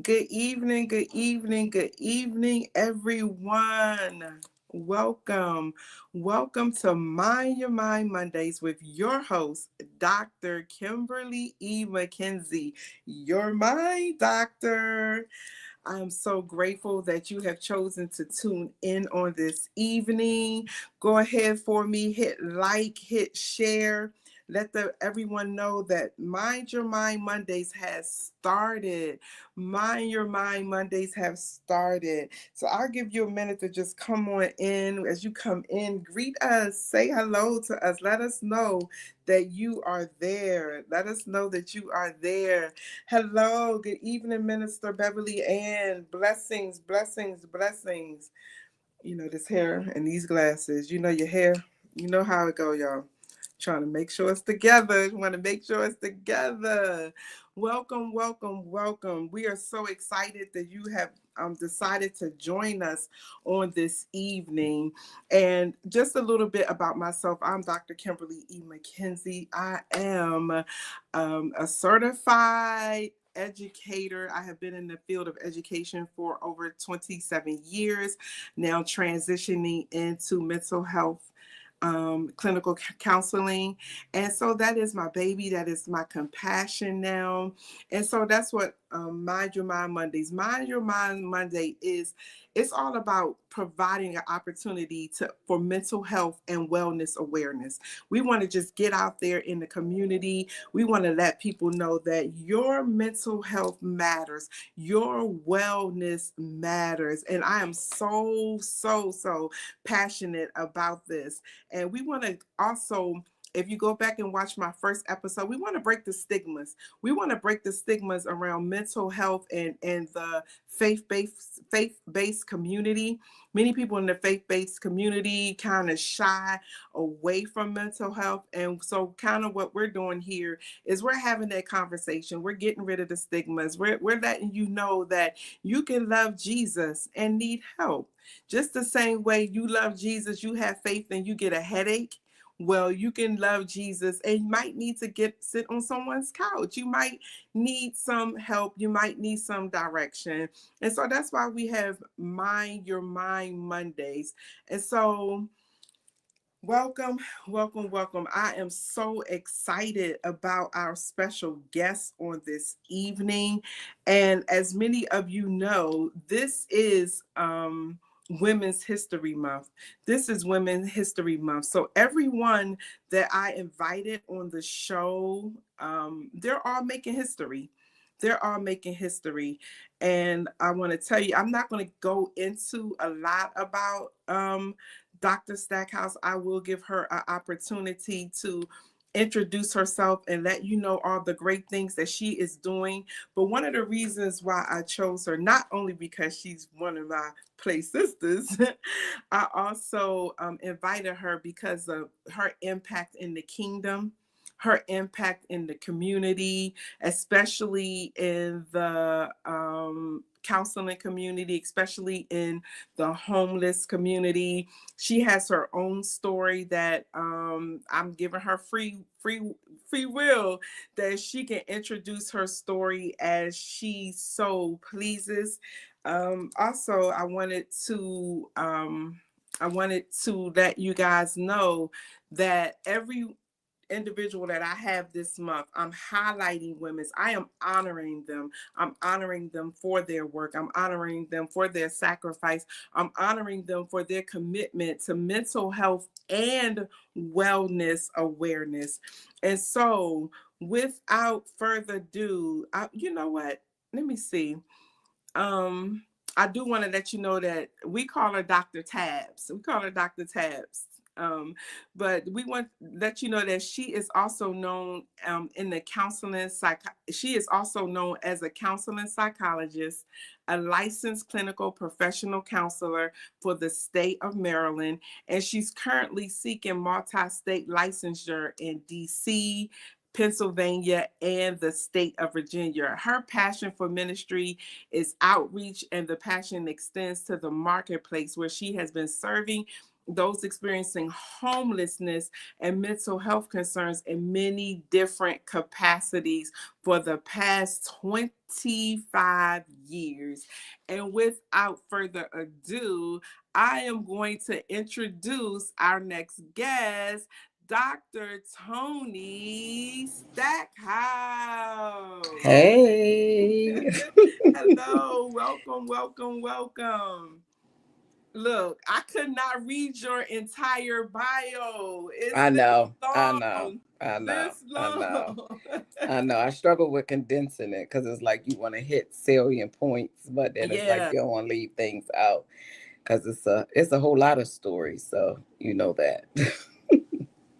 Good evening, good evening, everyone. Welcome. Welcome to Mind Your Mind Mondays with your host, Dr. Kemberly E. McKenzie. Your mind, doctor. I am so grateful that you have chosen to tune in on this evening. Go ahead for me, hit like, hit share. Let everyone know that Mind Your Mind Mondays has started. Mind Your Mind Mondays have started. So I'll give you a minute to just come on in. As you come in, greet us, say hello to us. Let us know that you are there. Let us know that you are there. Hello, good evening, Minister Beverly Ann. Blessings, blessings, blessings. You know, this hair and these glasses. You know your hair. You know how it go, y'all. Trying to make sure it's together. Want to make sure it's together. Welcome, welcome, welcome. We are so excited that you have decided to join us on this evening. And just a little bit about myself. I'm Dr. Kemberly E. McKenzie. I am a certified educator. I have been in the field of education for over 27 years, now transitioning into mental health, clinical counseling. And so that is my baby. That is my compassion now. And so that's what Mind Your Mind Mondays. Mind Your Mind Monday is, it's all about providing an opportunity for mental health and wellness awareness. We want to just get out there in the community. We want to let people know that your mental health matters. Your wellness matters. And I am so passionate about this. And we want to also, if you go back and watch my first episode, we want to break the stigmas. We want to break the stigmas around mental health and the faith-based community. Many people in the faith-based community kind of shy away from mental health. And so kind of what we're doing here is we're having that conversation. We're getting rid of the stigmas. We're letting you know that you can love Jesus and need help. Just the same way you love Jesus, you have faith and you get a headache. Well, you can love Jesus and you might need to sit on someone's couch. You might need some help. You might need some direction. And so that's why we have Mind Your Mind Mondays. And so welcome, welcome, welcome. I am so excited about our special guest on this evening. And as many of you know, this is Women's History Month. This is Women's History Month. So everyone that I invited on the show, they're all making history. They're all making history. And I want to tell you, I'm not going to go into a lot about Dr. Stackhouse. I will give her an opportunity to introduce herself and let you know all the great things that she is doing. But one of the reasons why I chose her, not only because she's one of my play sisters, I also invited her because of her impact in the kingdom, her impact in the community, especially in the counseling community, especially in the homeless community. She has her own story that I'm giving her free will that she can introduce her story as she so pleases. Also, I wanted to let you guys know that individual that I have this month, I'm highlighting women's. I am honoring them. I'm honoring them for their work. I'm honoring them for their sacrifice. I'm honoring them for their commitment to mental health and wellness awareness. And so, without further ado, you know what? Let me see. um I do want to let you know that we call her Dr. Tabs. We call her Dr. Tabs. But we want to let you know that she is also known in the she is also known as a counseling psychologist, a licensed clinical professional counselor for the state of Maryland, and she's currently seeking multi-state licensure in DC, Pennsylvania, and the state of Virginia. Her passion for ministry is outreach, and the passion extends to the marketplace where she has been serving those experiencing homelessness and mental health concerns in many different capacities for the past 25 years. And without further ado, I am going to introduce our next guest, Dr. Tony Stackhouse. Hey, Hello, welcome, welcome, welcome. Look, I could not read your entire bio. It's I this know, I know, long, I know, this I know, long. I know. I struggle with condensing it because it's like you want to hit salient points, but then it's like Yeah. you don't want to leave things out because it's a whole lot of stories. So you know that.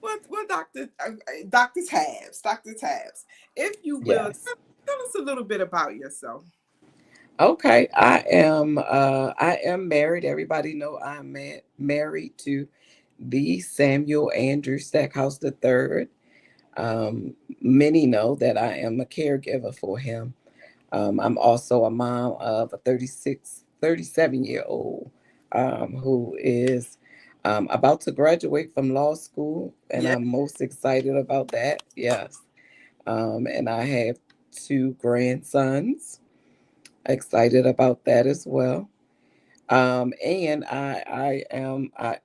What, Doctor Tabs, Doctor Tabs, if you will, Yes. tell us a little bit about yourself. Okay. I am married. Everybody know I'm married to the Samuel Andrew Stackhouse III. Many know that I am a caregiver for him. I'm also a mom of a 37 year old who is about to graduate from law school, and Yeah. I'm most excited about that. Yes. And I have two grandsons. Excited about that as well. And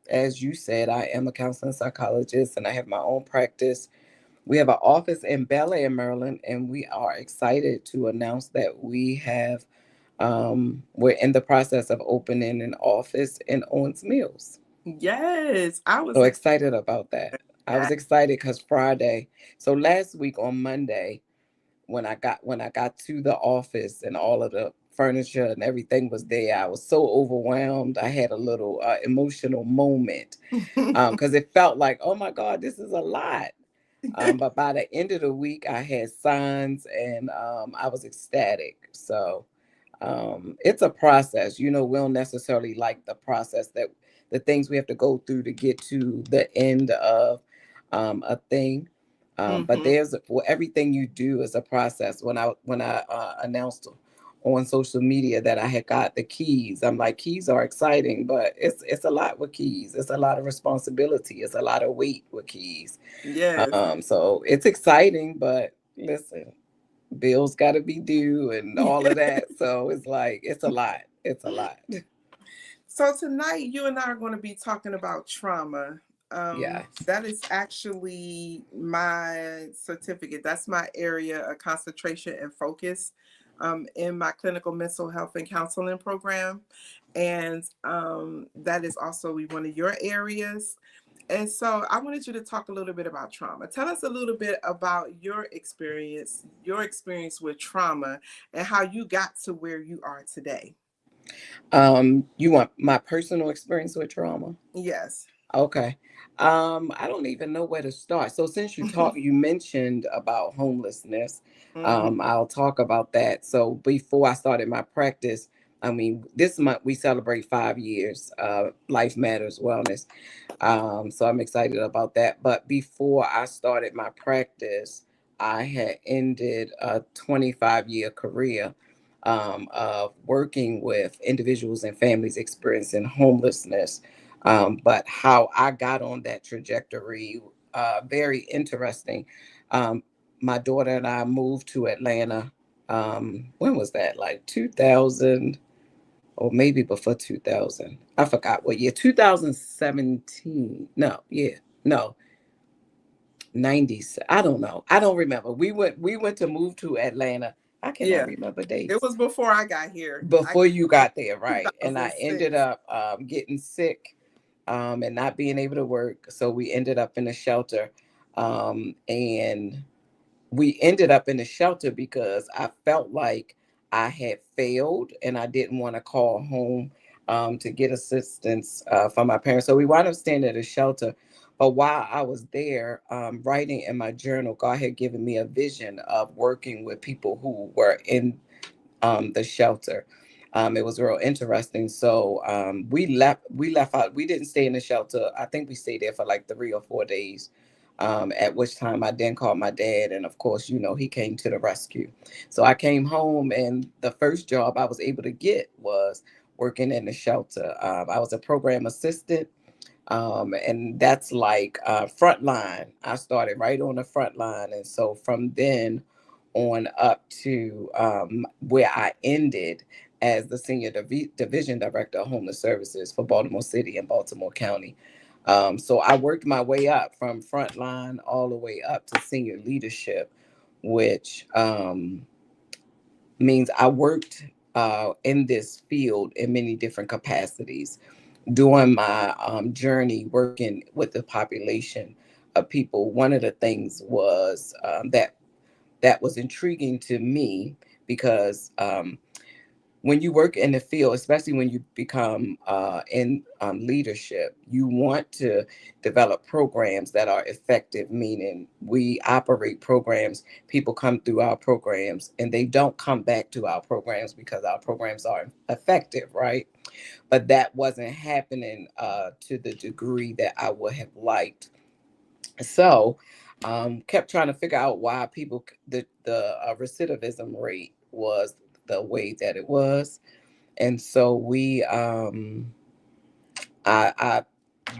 as you said, I am a counseling psychologist, and I have my own practice. We have an office in Bel Air, Maryland, and we are excited to announce that we're in the process of opening an office in Owens Mills. Yes, I was So excited. excited about that. I was excited because Friday, so last week on Monday, when I got to the office and all of the furniture and everything was there, I was so overwhelmed. I had a little emotional moment because it felt like, oh my God, this is a lot. But by the end of the week, I had signs and I was ecstatic. So it's a process. We don't necessarily like the process that the things we have to go through to get to the end of a thing. But Hmm. there's for everything you do is a process. When I announced on social media that I had got the keys, I'm like, keys are exciting, but it's a lot with keys. It's a lot of responsibility. It's a lot of weight with keys. Yes. So it's exciting, but listen, bills got to be due and all of that. So it's like, it's a lot. It's a lot. So tonight, you and I are going to be talking about trauma. Yes. That is actually my certificate. That's my area of concentration and focus in my clinical mental health and counseling program. And that is also one of your areas. And so I wanted you to talk a little bit about trauma. Tell us a little bit about your experience with trauma, and how you got to where you are today. You want my personal experience with trauma? Yes. Okay. I don't even know where to start. So since you mentioned about homelessness, Hmm. I'll talk about that. So before I started my practice, I mean, this month we celebrate 5 years, Life Matters Wellness. So I'm excited about that. But before I started my practice, I had ended a 25-year career of working with individuals and families experiencing homelessness. But how I got on that trajectory, very interesting. Um, my daughter and I moved to Atlanta. When was that? Like 2000 or maybe before 2000. I forgot what year. 2017. No, yeah. No. 90s. I don't know. I don't remember. We went to move to Atlanta. I cannot Yeah, remember it dates. was before I got here. I Before you got got there, here right? in And I ended 2006. up getting sick, and not being able to work. So we ended up in a shelter. And we ended up in the shelter because I felt like I had failed and I didn't want to call home to get assistance from my parents. So we wound up staying at a shelter. But while I was there, writing in my journal, God had given me a vision of working with people who were in the shelter. It was real interesting. So we left. We left out. We didn't stay in the shelter. I think we stayed there for like 3 or 4 days. At which time I then called my dad, and of course, he came to the rescue. So I came home, and the first job I was able to get was working in the shelter. I was a program assistant, and that's like front line. I started right on the front line, and so from then on up to where I ended as the senior division director of homeless services for Baltimore City and Baltimore County. So I worked my way up from front line all the way up to senior leadership, which means I worked in this field in many different capacities during my journey working with the population of people. One of the things was that was intriguing to me because when you work in the field, especially when you become in leadership, you want to develop programs that are effective, meaning we operate programs, people come through our programs, and they don't come back to our programs because our programs are effective, right? But that wasn't happening to the degree that I would have liked. So, kept trying to figure out why the recidivism rate was the way that it was, and so I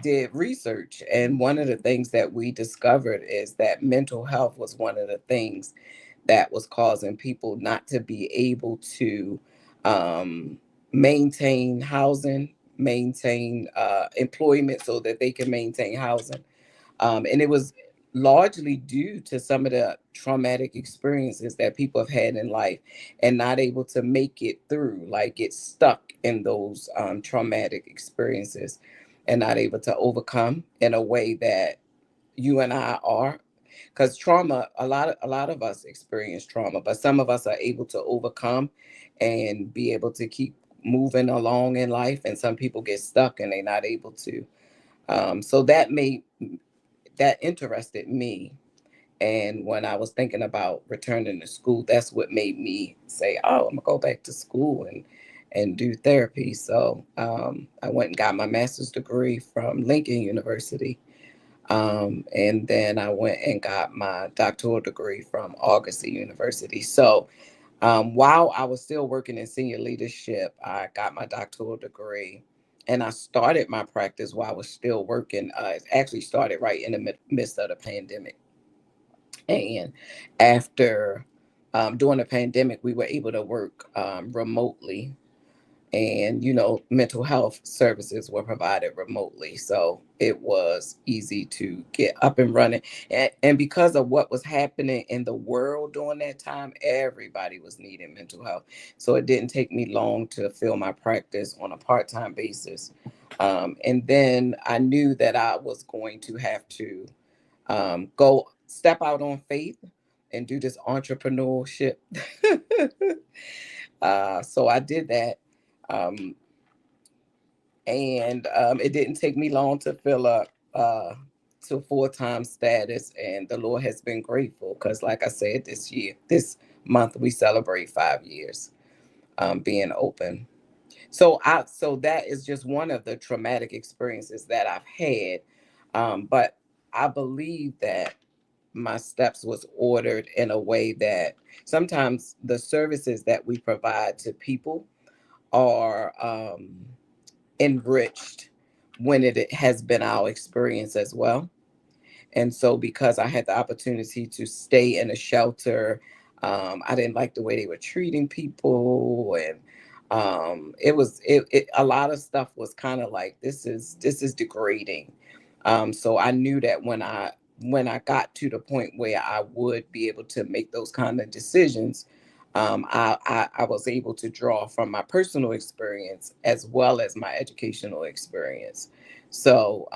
did research, and one of the things that we discovered is that mental health was one of the things that was causing people not to be able to um, maintain housing, maintain employment so that they can maintain housing. And it was largely due to some of the traumatic experiences that people have had in life and not able to make it through, like get stuck in those traumatic experiences and not able to overcome in a way that you and I are. Because trauma, a lot of us experience trauma, but some of us are able to overcome and be able to keep moving along in life, and some people get stuck and they're not able to. So that interested me. And when I was thinking about returning to school, that's what made me say, "Oh, I'm gonna go back to school and do therapy." So I went and got my master's degree from Lincoln University, and then I went and got my doctoral degree from Augusty University. So while I was still working in senior leadership, I got my doctoral degree, and I started my practice while I was still working. It actually started right in the midst of the pandemic. And after during the pandemic, we were able to work remotely, and mental health services were provided remotely, so it was easy to get up and running. And because of what was happening in the world during that time, everybody was needing mental health, so it didn't take me long to fill my practice on a part-time basis. And then I knew that I was going to have to go step out on faith and do this entrepreneurship. So I did that. Um, and it didn't take me long to fill up to full-time status, and the Lord has been grateful because, like I said, this month, we celebrate 5 years being open. So that is just one of the traumatic experiences that I've had, but I believe that my steps was ordered in a way that sometimes the services that we provide to people are enriched when it has been our experience as well. And so, because I had the opportunity to stay in a shelter, I didn't like the way they were treating people, and a lot of stuff was kind of like this is degrading. So I knew that when I when I got to the point where I would be able to make those kind of decisions, I was able to draw from my personal experience as well as my educational experience. So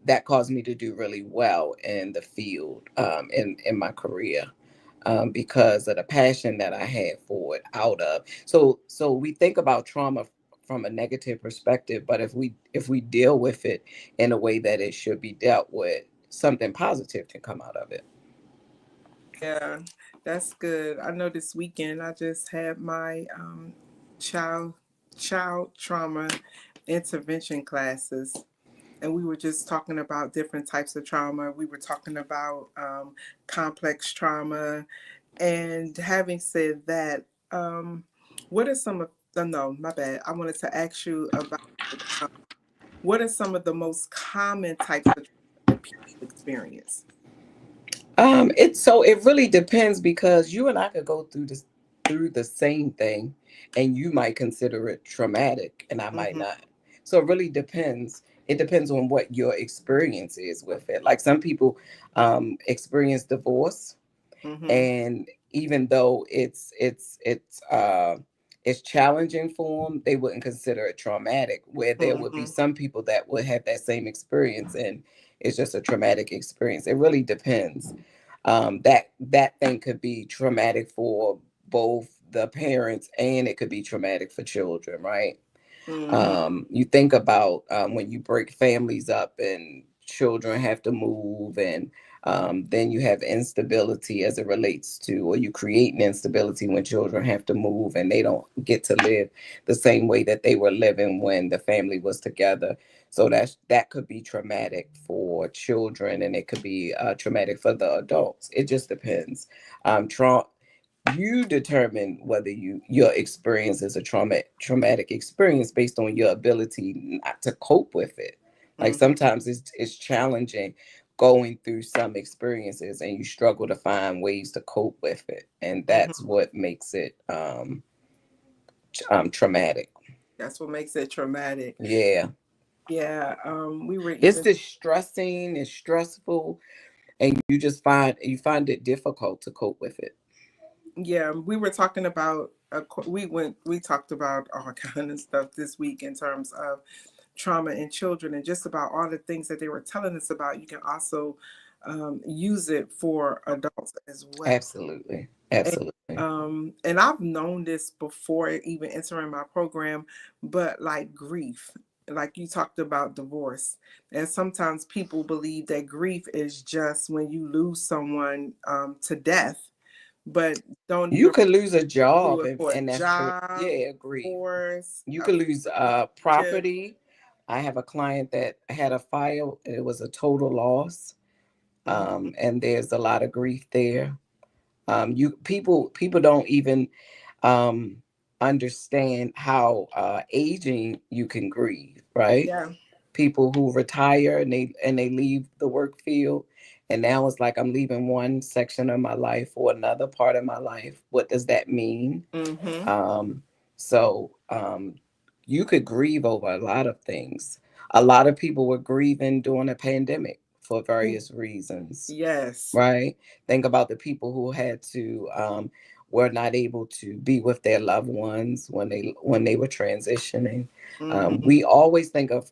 that caused me to do really well in the field, in my career, because of the passion that I had for it. Out of so we think about trauma from a negative perspective, but if we deal with it in a way that it should be dealt with, something positive can come out of it. Yeah, that's good. I know this weekend I just had my child child trauma intervention classes, and we were just talking about different types of trauma. We were talking about complex trauma, and having said that, what are some of no, my bad. I wanted to ask you about what are some of the most common types of trauma that people experience? It really depends, because you and I could go through the same thing, and you might consider it traumatic, and I might Mm-hmm. not. So it really depends. It depends on what your experience is with it. Like some people experience divorce, Mm-hmm. and even though it's challenging for them, they wouldn't consider it traumatic, where there would be Mm-hmm. some people that would have that same experience and it's just a traumatic experience. It really depends. That thing could be traumatic for both the parents, and it could be traumatic for children, right? Mm-hmm. You think about when you break families up and children have to move, and then you have instability as it relates to, or you create an instability when children have to move and they don't get to live the same way that they were living when the family was together. So that could be traumatic for children, and it could be traumatic for the adults. It just depends. Trump You determine whether your experience is a traumatic experience based on your ability not to cope with it. Like Mm-hmm. sometimes it's challenging going through some experiences, and you struggle to find ways to cope with it, and that's Mm-hmm. what makes it traumatic. That's what makes it traumatic. Yeah, Yeah. We were it's even distressing, it's stressful, and you find it difficult to cope with it. yeah, we were talking about we talked about all kind of stuff this week in terms of trauma in children, and just about all the things that they were telling us about. You can also use it for adults as well. Absolutely, And, absolutely. and I've known this before even entering my program, but like grief, like you talked about divorce, and sometimes people believe that grief is just when you lose someone to death, but don't You even could lose a do job, it for a and that's true. job, Yeah, agree. divorce, You a could lose friendship. property. I have a client that had a fire. It was a total loss, Mhm, and there's a lot of grief there. You people don't even um, understand how aging you can grieve, right? yeah. People who retire and they leave the work field, and now it's like I'm leaving one section of my life for another part of my life. What does that mean? Mhm. um so you could grieve over a lot of things. A lot of people were grieving during a pandemic for Ooh, various reasons, yes. right? Think about the people who had to were not able to be with their loved ones when they were transitioning. Mhm. We always think of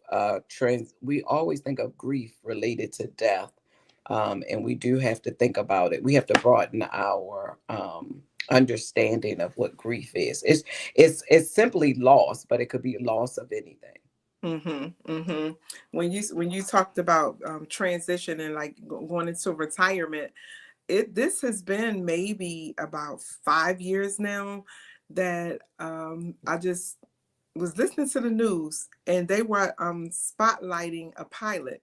grief related to death, and we do have to think about it. We have to broaden our understanding of what grief is. It's simply loss, but it could be loss of anything. Mhm. Mhm. When you talked about transition and like going into retirement, it this has been maybe about 5 years now that I just was listening to the news, and they were spotlighting a pilot,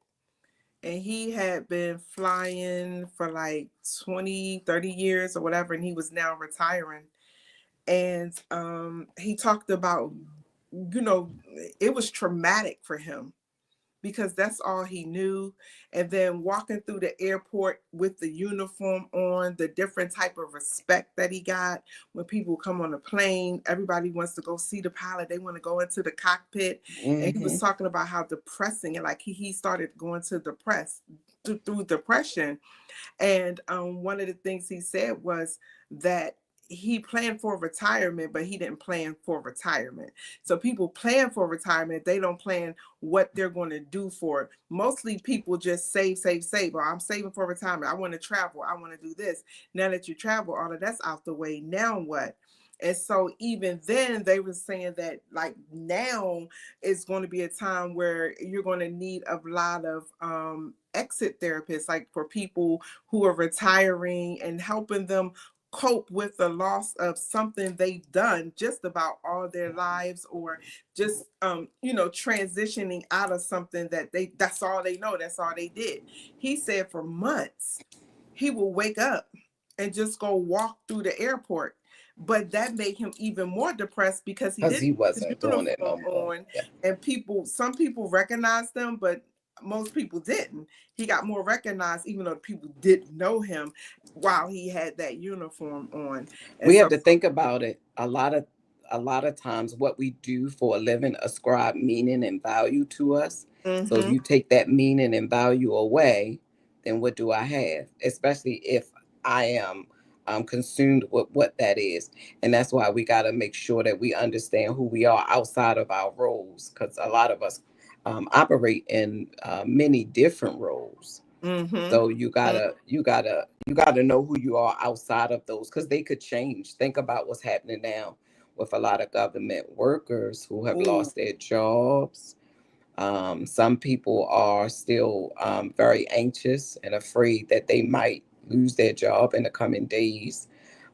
and he had been flying for like 20, 30 years or whatever, and he was now retiring. And he talked about, it was traumatic for him because that's all he knew. And then walking through the airport with the uniform on, the different type of respect that he got when people come on a plane, everybody wants to go see the pilot. They want to go into the cockpit. And he was Hmm. talking about how depressing, and like he started going to depress through depression. And one of the things he said was that he planned for retirement, but he didn't plan for retirement. So people plan for retirement, they don't plan what they're going to do for it. Mostly people just save, save, save. Or I'm saving for retirement. I want to travel. I want to do this. Now that you travel, all of that's out the way. Now what? And so even then they were saying that like now is going to be a time where you're going to need a lot of exit therapists, like for people who are retiring and helping them cope with the loss of something they've done just about all their lives, or just transitioning out of something that that's all they know, that's all they did. He said for months he will wake up and just go walk through the airport, but that made him even more depressed because he Because didn't he have his wasn't doing it no uniform more. on. Yeah. And some people recognized them, but most people didn't. He got more recognized even though people didn't know him while he had that uniform on. And We so have to think about it. A lot of times what we do for a living ascribe meaning and value to us. So if mhm, you take that meaning and value away, then what do I have? Especially if I am consumed with what that is. And that's why we got to make sure that we understand who we are outside of our roles, because a lot of us operate in many different roles. mhm, So you gotta know who you are outside of those, because they could change. Think about what's happening now with a lot of government workers who have ooh, lost their jobs. Some people are still very anxious and afraid that they might lose their job in the coming days.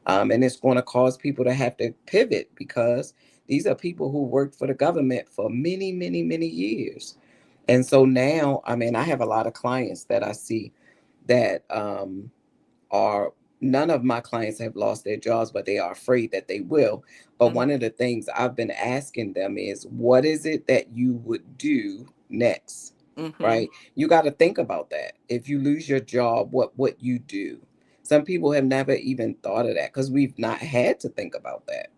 And it's going to cause people to have to pivot, because these are people who worked for the government for many, many, many years. And so now, I mean, I have a lot of clients that I see that are none of my clients have lost their jobs, but they are afraid that they will. But mhm, one of the things I've been asking them is, what is it that you would do next? mhm. Right? You got to think about that. If you lose your job, what you do? Some people have never even thought of that because we've not had to think about that.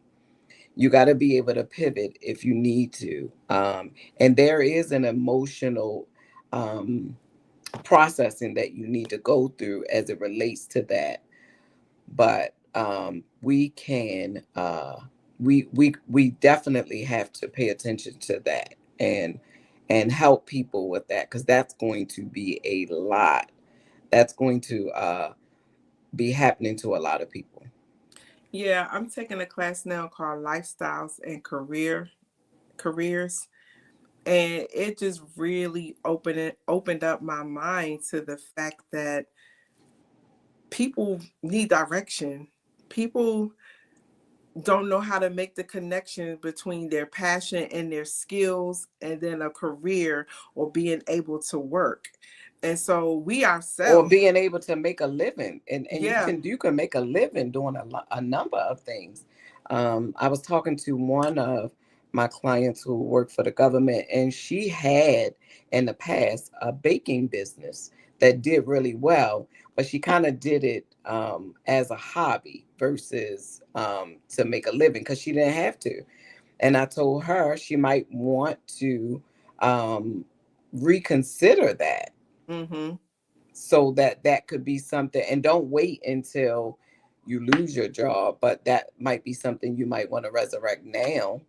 You got to be able to pivot if you need to. And there is an emotional um, processing that you need to go through as it relates to that. But we can we definitely have to pay attention to that, and help people with that, because that's going to be a lot. That's going to be happening to a lot of people. Yeah, I'm taking a class now called Lifestyles and Careers. And it just really opened up my mind to the fact that people need direction. People don't know how to make the connection between their passion and their skills and then a career or being able to work. And so we Or ourselves, being able to make a living, and you yeah. can make a living doing a number of things. I was talking to one of my clients who worked for the government, and she had in the past a baking business that did really well, but she kind of did it as a hobby versus to make a living, because she didn't have to. And I told her she might want to um, reconsider that, Mhm. so that that could be something. And don't wait until you lose your job, but that might be something you might want to resurrect now,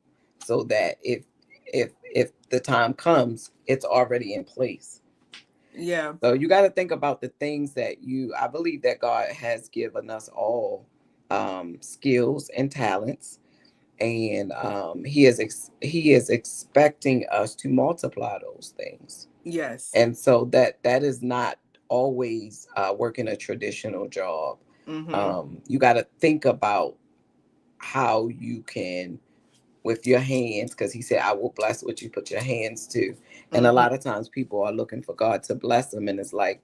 so that if the time comes, it's already in place. Yeah. So you got to think about the things that I believe that God has given us all skills and talents, and he is expecting us to multiply those things. Yes. And so that is not always working a traditional job. Mhm. You got to think about how you can, with your hands, because he said, I will bless what you put your hands to. And a Mhm. lot of times people are looking for God to bless them, and it's like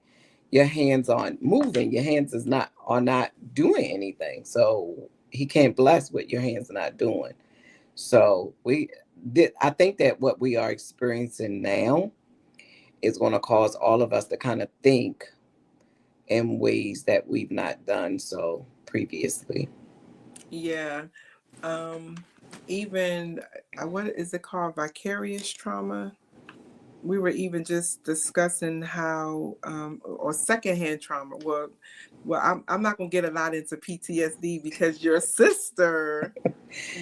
your hands aren't moving, your hands are not doing anything, so he can't bless what your hands are not doing. So I think that what we are experiencing now is going to cause all of us to kind of think in ways that we've not done so previously. Yeah. Um Even what is it called, vicarious trauma? we were even just discussing how or secondhand trauma. Well, I'm not gonna get a lot into PTSD because your sister,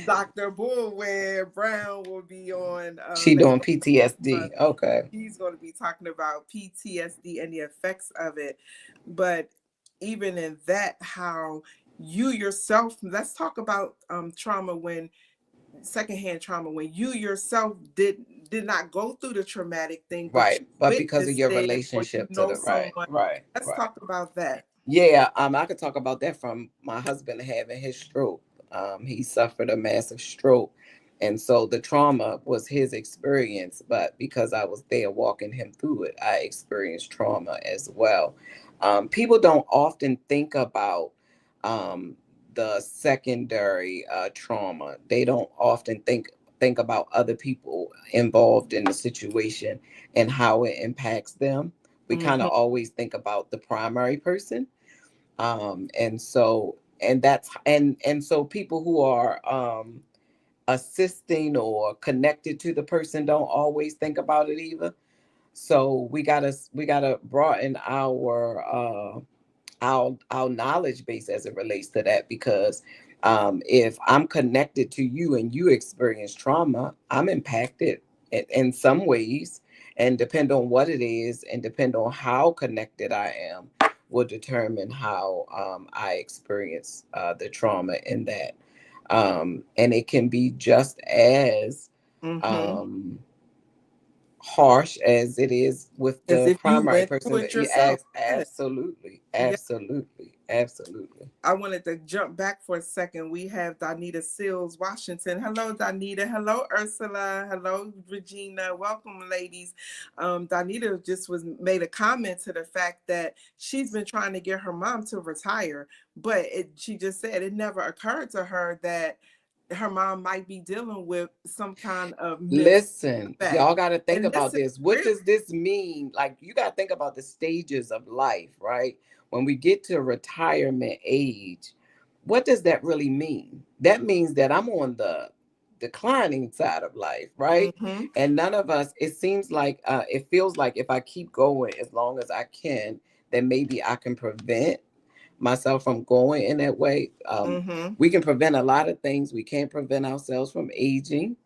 Dr. Bullware Brown, will be on She later doing on. PTSD. Okay. He's going to be talking about PTSD and the effects of it. But even in that, how you yourself, let's talk about trauma when secondhand trauma, when you yourself did not go through the traumatic thing, but Right. you But because of witnessed your it or you relationship to know the right, someone. right, Let's right. talk about that. Yeah, I could talk about that from my husband having his stroke. He suffered a massive stroke. And so the trauma was his experience, but because I was there walking him through it, I experienced trauma as well. People don't often think about um, the secondary trauma. They don't often think about other people involved in the situation and how it impacts them. We kind Mm-hmm. of always think about the primary person, and so and that's and so people who are assisting or connected to the person don't always think about it either. So we gotta broaden our knowledge base as it relates to that, because if I'm connected to you and you experience trauma, I'm impacted in some ways, and depend on what it is and depend on how connected I am will determine how I experience the trauma in that. And it can be just as Mm-hmm. um, harsh as it is with As the if you primary went through person. it yourself. Yeah. Absolutely, Yeah. absolutely, absolutely. I wanted to jump back for a second. We have Donita Seals, Washington. Hello, Donita. Hello, Ursula. Hello, Regina. Welcome, ladies. Donita just was made a comment to the fact that she's been trying to get her mom to retire, but she just said it never occurred to her that her mom might be dealing with some kind of mental Listen, effect. y'all got to think And this about is this. What real. does this mean? Like, you got to think about the stages of life, right? When we get to retirement age, what does that really mean? That means that I'm on the declining side of life, right? Mm-hmm. And none of us, it seems like, it feels like if I keep going as long as I can, then maybe I can prevent myself from going in that way. Mm-hmm. We can prevent a lot of things. We can't prevent ourselves from aging,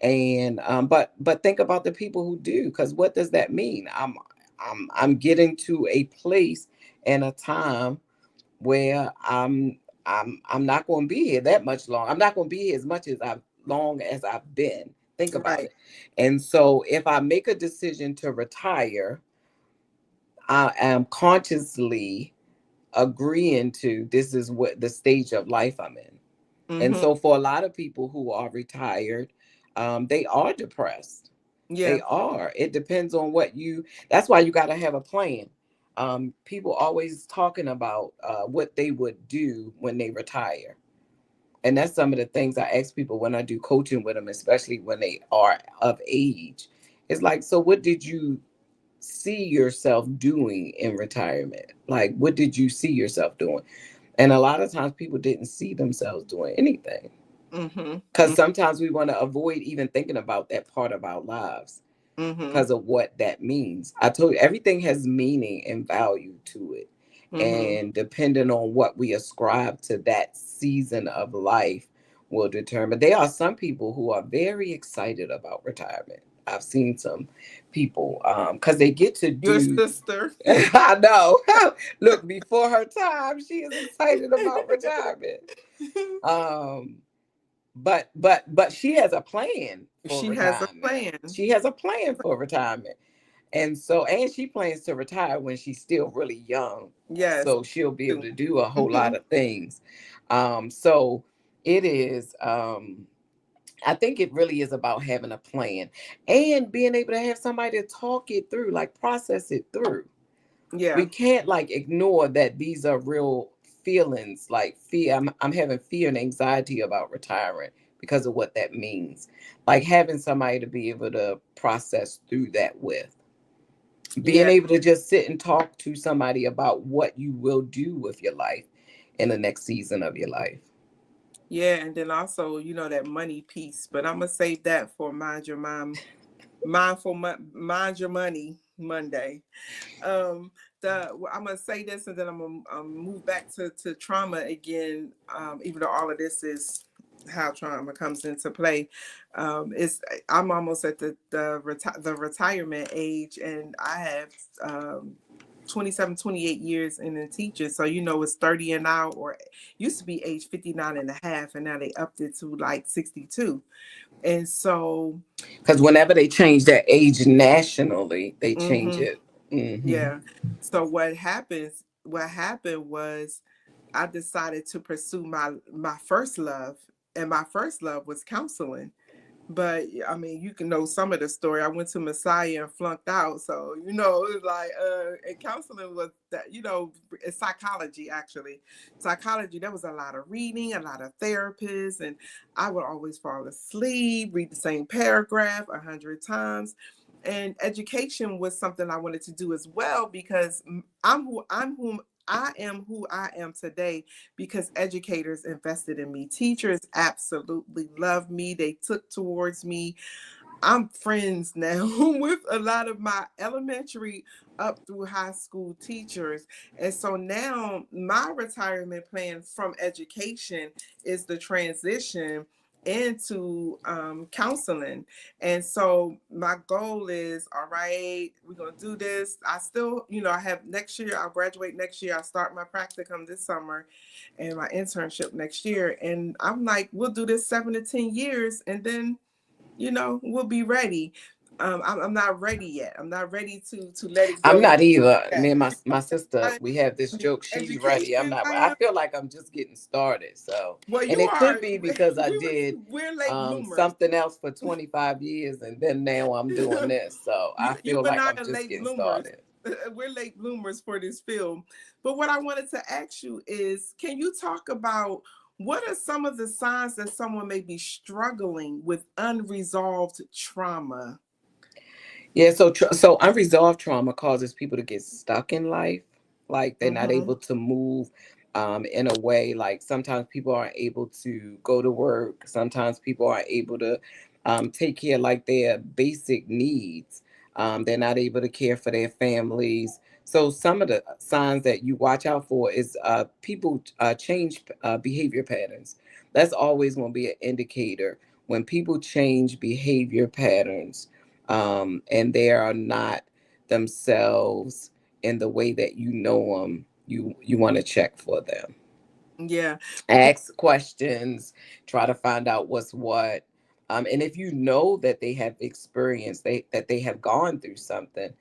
and but think about the people who do, because what does that mean? I'm getting to a place and a time where I'm not going to be here that much long. I'm not going to be here as much as I've long as I've been. Think about Right. it. And so if I make a decision to retire, I am consciously agreeing to this is what the stage of life I'm in. And Mm-hmm. so for a lot of people who are retired, they are depressed. They Yeah. are. It depends on what you, that's why you got to have a plan. People always talking about what they would do when they retire. And that's some of the things I ask people when I do coaching with them, especially when they are of age. It's like, so what did you see yourself doing in retirement? Like, what did you see yourself doing? And a lot of times people didn't see themselves doing anything, because Mm-hmm. sometimes we want to avoid even thinking about that part of our lives Mm-hmm. because of what that means. I told you everything has meaning and value to it. Mm-hmm. And depending on what we ascribe to that season of life will determine. There are some people who are very excited about retirement. I've seen some people because they get to Your do. sister. I know. Look, before her time, she is excited about retirement. Um, but she has a plan for She has a retirement. plan. She has a plan for retirement. And so, and she plans to retire when she's still really young. Yes. So she'll be able Too. to do a whole Mm-hmm. lot of things. So it is, I think it really is about having a plan and being able to have somebody to talk it through, like process it through. We Yeah. can't like ignore that these are real feelings, like fear. I'm having fear and anxiety about retiring because of what that means. Like having somebody to be able to process through that with, being Yeah. able to just sit and talk to somebody about what you will do with your life in the next season of your life. Yeah. And then also, that money piece. But I'm gonna save that for Mind Your Mom Mind Your Money Monday. Um, I'm gonna say this, and then I'm gonna move back to trauma again. Even though all of this is how trauma comes into play, it's I'm almost at the retirement age, and I have 27, 28 years in teaching. So it's 30 and now, or used to be age 59 and a half, and now they upped it to like 62. And so, Because whenever they change that age nationally, they change mhm, it. Hmm. yeah. So what happened was I decided to pursue my first love, and my first love was counseling. But I mean, you can know some of the story. I went to Messiah and flunked out. So, it was like and counseling was that, it's psychology actually. Psychology, there was a lot of reading, a lot of therapists, and I would always fall asleep, read the same paragraph 100 times. And education was something I wanted to do as well, because I am who I am today because educators invested in me. Teachers absolutely love me. They took towards me. I'm friends now with a lot of my elementary up through high school teachers. And so now my retirement plan from education is the transition into counseling. And so my goal is, all right, we're going to do this. I still, I have next year, I'll graduate next year. I'll start my practicum this summer and my internship next year. And I'm like, we'll do this 7 to 10 years, and then we'll be ready. I'm not ready yet. I'm not ready to let it I'm go not either. yet. Me and my sister, I, we have this joke. She's ready. I'm education, not. I I am. feel like I'm just getting started. So, Well, and you it are. could be because I We did we're late bloomers. something else for 25 years, and then now I'm doing this. So I You feel and like I I'm are just late getting bloomers. started. We're late bloomers for this film. But what I wanted to ask you is, can you talk about what are some of the signs that someone may be struggling with unresolved trauma? Yeah, so unresolved trauma causes people to get stuck in life, like they're not Mm-hmm. able to move in a way. Like sometimes people aren't able to go to work. Sometimes people aren't able to take care of like their basic needs. They're not able to care for their families. So some of the signs that you watch out for is people change behavior patterns. That's always going to be an indicator when people change behavior patterns, and they are not themselves in the way that you know them. You want to check for them, Yeah. ask questions, try to find out what's what. And if you know that they have experienced, that they have gone through something,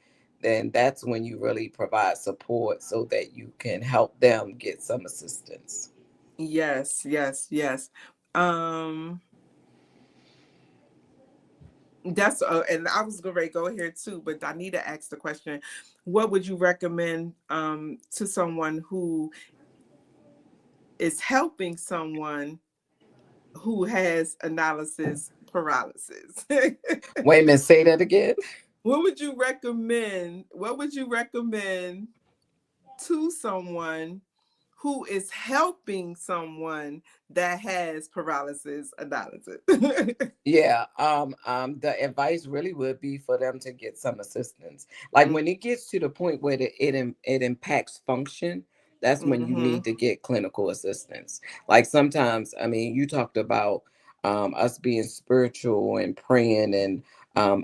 then that's when you really provide support so that you can help them get some assistance. Yes, yes, yes. Um, that's and I was going to go here too, but I need to ask the question: what would you recommend to someone who is helping someone who has analysis paralysis? Wait a minute, say that again. What would you recommend? What would you recommend to someone who is helping someone that has paralysis analysis? Yeah, the advice really would be for them to get some assistance. Like when it gets to the point where it impacts function, that's when you Mm-hmm. need to get clinical assistance. Like sometimes, I mean, you talked about us being spiritual and praying and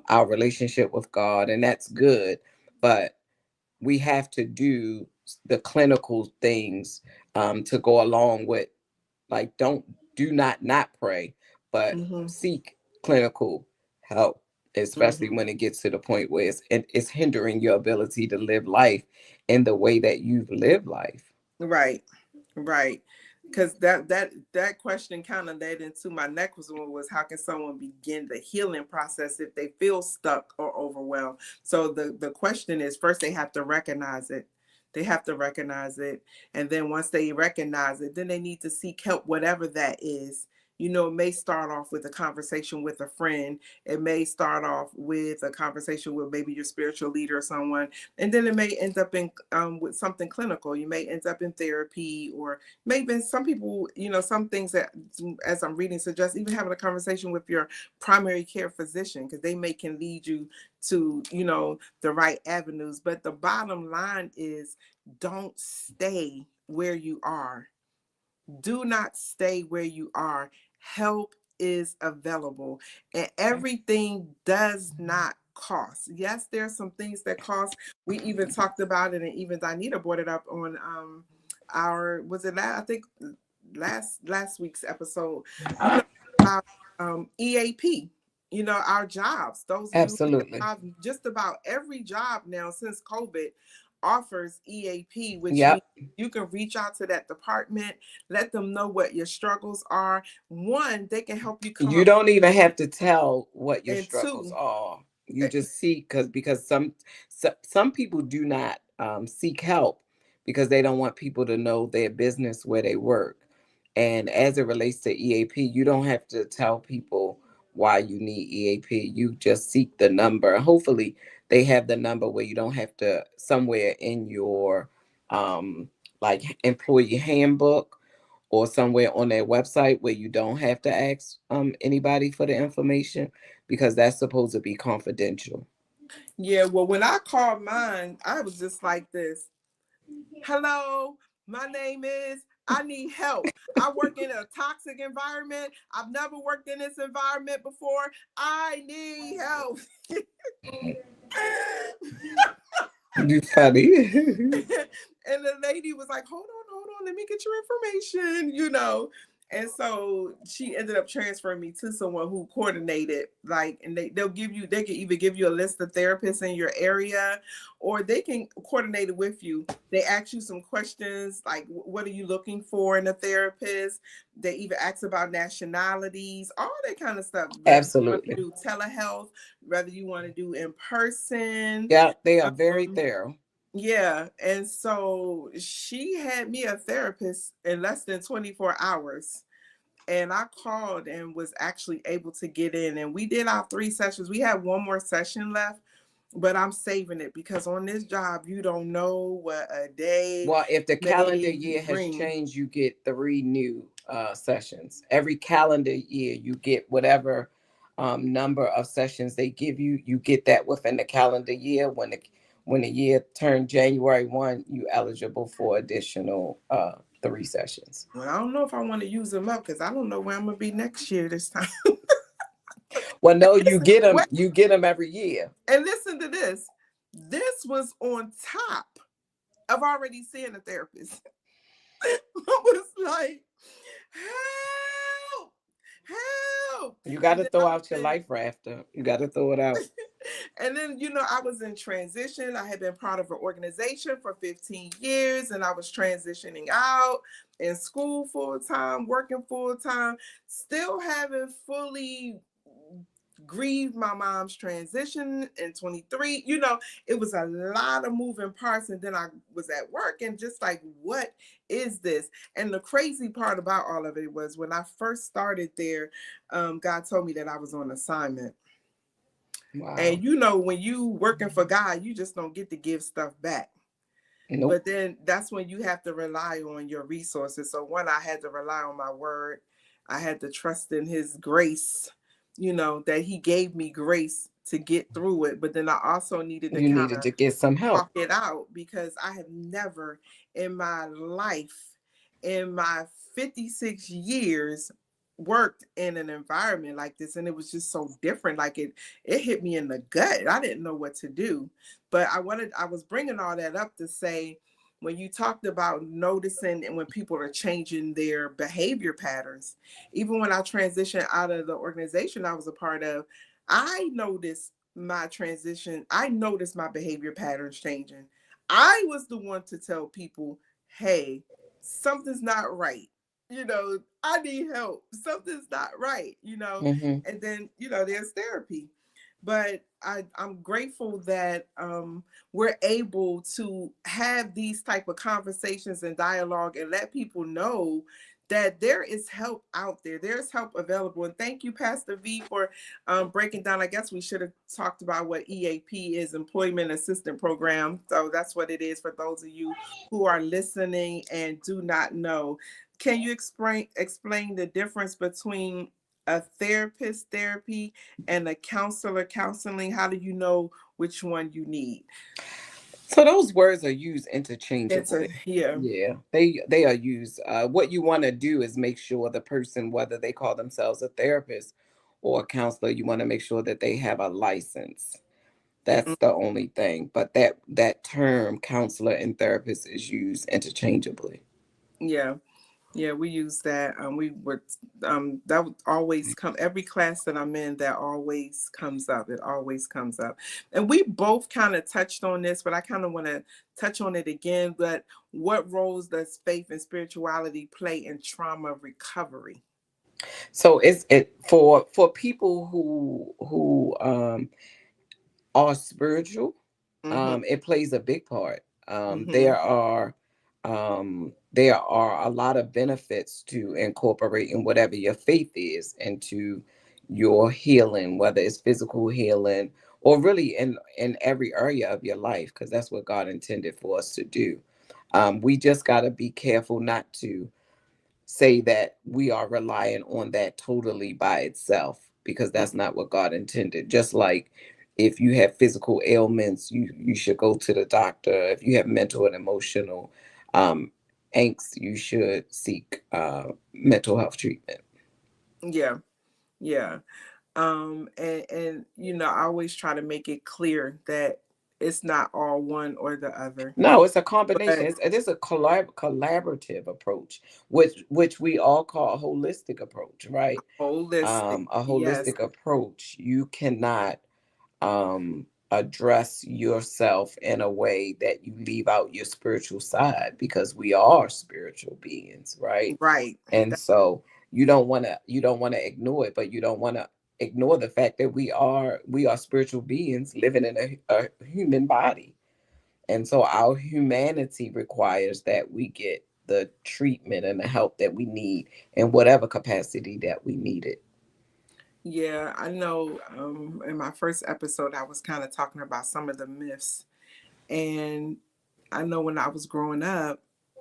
our relationship with God, and that's good, but we have to do the clinical things to go along with, like don't do not pray, but Mm-hmm. seek clinical help, especially Mm-hmm. when it gets to the point where it's hindering your ability to live life in the way that you've lived life. Right. Right. Because that question kind of led into my next one, was how can someone begin the healing process if they feel stuck or overwhelmed? So the question is, first they have to recognize it. They have to recognize it. And then once they recognize it, then they need to seek help, whatever that is. It may start off with a conversation with a friend. It may start off with a conversation with maybe your spiritual leader or someone, and then it may end up in with something clinical. You may end up in therapy, or maybe some people, some things that, as I'm reading, suggest even having a conversation with your primary care physician, because they may can lead you to, the right avenues. But the bottom line is, don't stay where you are. Do not stay where you are. Help is available, and everything does not cost. Yes, there's some things that cost. We even talked about it, and even Danita brought it up on our, was it last, I think last week's episode, about EAP. Our jobs, those of you who Absolutely. have just about every job now since COVID offers EAP, which means Yep. you can reach out to that department, let them know what your struggles are. One, they can help you come You up. don't even have to tell what your And struggles two, are. You eh, just seek, because some people do not seek help because they don't want people to know their business where they work. And as it relates to EAP, you don't have to tell people why you need EAP. You just seek the number. Hopefully, they have the number where you don't have to, somewhere in your like employee handbook or somewhere on their website, where you don't have to ask anybody for the information, because that's supposed to be confidential. yeah, well, when I called mine, I was just like this. Hello, my name is, I need help. I work in a toxic environment. I've never worked in this environment before. I need help. You funny. And the lady was like, hold on, let me get your information. And so she ended up transferring me to someone who coordinated, like, and they can either give you a list of therapists in your area, or they can coordinate it with you. They ask you some questions like, what are you looking for in a therapist? They even ask about nationalities, all that kind of stuff. Whether you want to Absolutely. do telehealth, whether you want to do in person. Yeah, they are very Um, thorough. yeah, and so she had me a therapist in less than 24 hours. And I called and was actually able to get in. And we did our 3 sessions. We have one more session left, but I'm saving it because on this job, you don't know what a day Well, if the calendar may year has bring. changed, you get 3 new sessions. Every calendar year, you get whatever number of sessions they give you. You get that within the calendar year. When the year turned January 1, you eligible for additional 3 sessions. Well, I don't know if I want to use them up because I don't know where I'm gonna be next year this time. Well, no, you get them. Wait, You get them every year. and listen to this. This was on top of already seeing a therapist. I was like, help, help. You got And to then throw I was out your in, life rafter. You got to throw it out. and then, I was in transition. I had been part of an organization for 15 years, and I was transitioning out in school full time, working full time, still haven't fully grieved my mom's transition in 23. It was a lot of moving parts. And then I was at work and just like, what is this? And the crazy part about all of it was when I first started there, God told me that I was on assignment. Wow. And when you working for God, you just don't get to give stuff back. Nope. But then that's when you have to rely on your resources. So one, I had to rely on my word. I had to trust in his grace, that he gave me grace to get through it. But then I also needed to You kind needed of to get some help. talk it out because I have never in my life, in my 56 years, worked in an environment like this, and it was just so different. Like it hit me in the gut. I didn't know what to do. But I was bringing all that up to say, when you talked about noticing and when people are changing their behavior patterns, even when I transitioned out of the organization I was a part of, I noticed my transition. I noticed my behavior patterns changing. I was the one to tell people, hey, something's not right. I need help. Something's not right, Hmm. and then, there's therapy. But I'm grateful that we're able to have these type of conversations and dialogue and let people know that there is help out there. There's help available. And thank you, Pastor V, for breaking down. I guess we should have talked about what EAP is, Employment Assistance Program. So that's what it is for those of you who are listening and do not know. Can you explain the difference between a therapist therapy and a counselor counseling? How do you know which one you need? So those words are used It's a interchangeably. yeah. Yeah, they are used. What you want to do is make sure the person, whether they call themselves a therapist or a counselor, you want to make sure that they have a license. That's the only thing. But that term counselor and therapist is used interchangeably. Yeah. Yeah, we use that. We would that would always come every class that I'm in. That always comes up. It always comes up, and we both kind of touched on this, but I kind of want to touch on it again. But what roles does faith and spirituality play in trauma recovery? So it's it for people who are spiritual, Mm-hmm. it plays a big part. Mm-hmm. There are a lot of benefits to incorporating whatever your faith is into your healing, whether it's physical healing or really in every area of your life, because that's what God intended for us to do. We just got to be careful not to say that we are relying on that totally by itself, because that's not what God intended. Just like if you have physical ailments, you should go to the doctor. If you have mental and emotional um, angst, you should seek mental health treatment. Yeah, yeah. And I always try to make it clear that it's not all one or the other, No, it's a combination. but It is a collaborative approach, which we all call a holistic approach, right? holistic. A Yes, holistic approach. You cannot address yourself in a way that you leave out your spiritual side, because we are spiritual beings, right? right. And so you don't want to ignore it, but you don't want to ignore the fact that we are spiritual beings living in a human body. And so our humanity requires that we get the treatment and the help that we need in whatever capacity that we need it. Yeah, I know. In my first episode, I was kind of talking about some of the myths, and I know when I was growing up,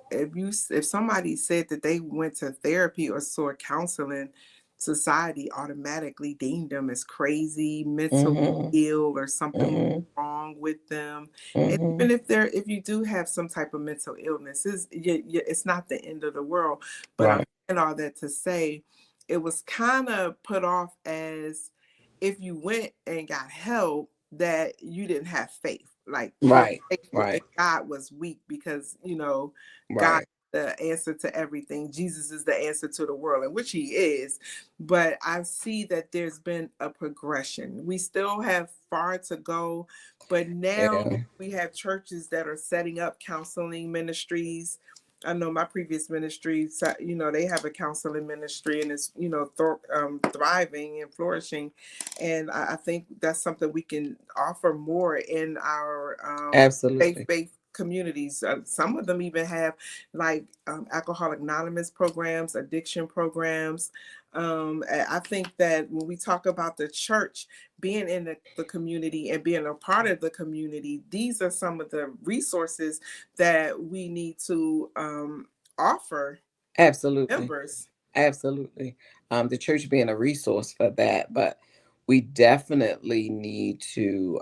if somebody said that they went to therapy or saw counseling, society automatically deemed them as crazy, mentally Mhm. ill, or something Mhm. wrong with them. And Mhm. even if you do have some type of mental illness, it's not the end of the world. But I'm Right. saying all that to say, it was kind of put off as if you went and got help that you didn't have faith. Like your Right. faith in Right. God was weak because, God Right. is the answer to everything. Jesus is the answer to the world, and which he is. But I see that there's been a progression. We still have far to go, but now Yeah. we have churches that are setting up counseling ministries. I know my previous ministry, they have a counseling ministry, and it's, thriving and flourishing. And I think that's something we can offer more in our Absolutely. faith communities. Some of them even have like Alcoholic Anonymous programs, addiction programs. I think that when we talk about the church being in the community and being a part of the community, these are some of the resources that we need to offer Absolutely. members. Absolutely. The church being a resource for that, but we definitely need to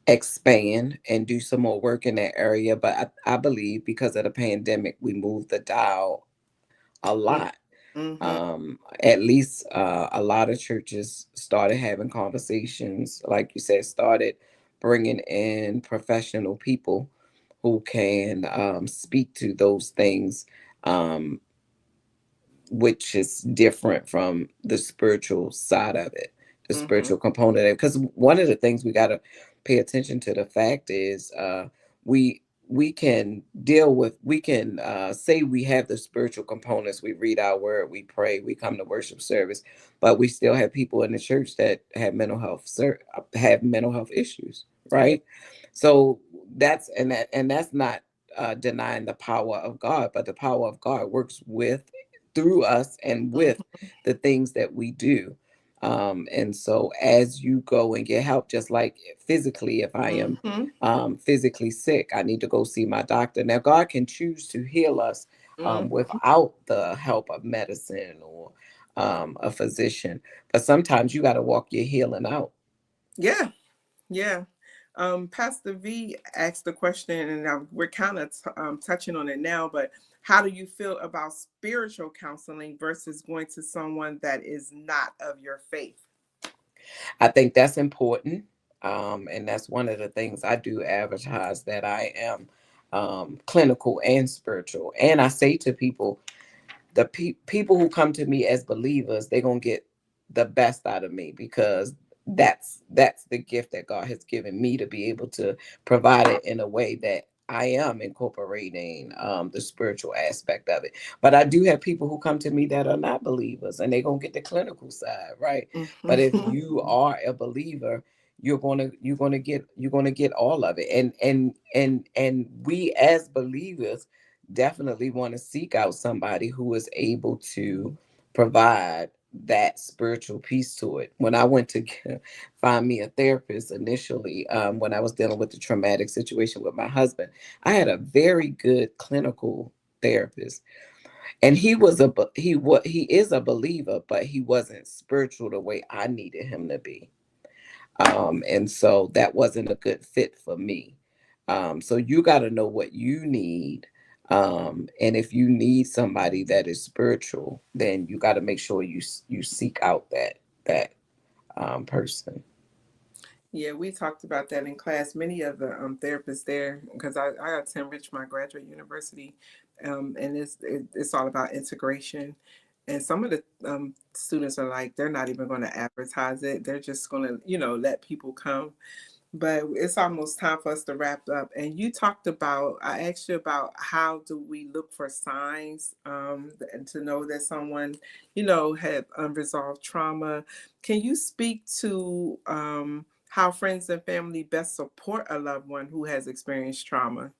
expand and do some more work in that area. But I believe because of the pandemic, we moved the dial a lot. Mm-hmm. At least a lot of churches started having conversations, like you said, started bringing in professional people who can speak to those things, um, which is different from the spiritual side of it, the Mm-hmm. spiritual component of it. Because one of the things we got to pay attention to the fact is we can we can say we have the spiritual components. We read our word, we pray, we come to worship service, but we still have people in the church that have mental health issues, Yeah. right? So that's and that's not denying the power of God, but the power of God works with, through us, and with the things that we do. And so as you go and get help, just like physically, if I am Mm-hmm. physically sick, I need to go see my doctor. Now, God can choose to heal us Mm-hmm. without the help of medicine or a physician, but sometimes you got to walk your healing out. Yeah. Yeah. Pastor V asked the question, and we're kind of touching on it now, but how do you feel about spiritual counseling versus going to someone that is not of your faith? I think that's important. And that's one of the things I do advertise, that I am clinical and spiritual. And I say to people, the people who come to me as believers, they're going to get the best out of me, because that's the gift that God has given me, to be able to provide it in a way that I am incorporating the spiritual aspect of it. But I do have people who come to me that are not believers, and they're going to get the clinical side, right? But if Mm-hmm. you are a believer, you're going to get all of it. And we as believers definitely want to seek out somebody who is able to provide that spiritual piece to it. When I went to find me a therapist initially, when I was dealing with the traumatic situation with my husband, I had a very good clinical therapist, and he is a believer, but he wasn't spiritual the way I needed him to be. And so that wasn't a good fit for me. So you got to know what you need. And if you need somebody that is spiritual, then you got to make sure you seek out that person. Yeah, we talked about that in class. Many of the therapists there, because I attend Richmond Graduate University, and it's all about integration. And some of the students are like, they're not even going to advertise it. They're just going to, let people come. But it's almost time for us to wrap up. And you talked about, I asked you about how do we look for signs and to know that someone, had unresolved trauma. Can you speak to how friends and family best support a loved one who has experienced trauma?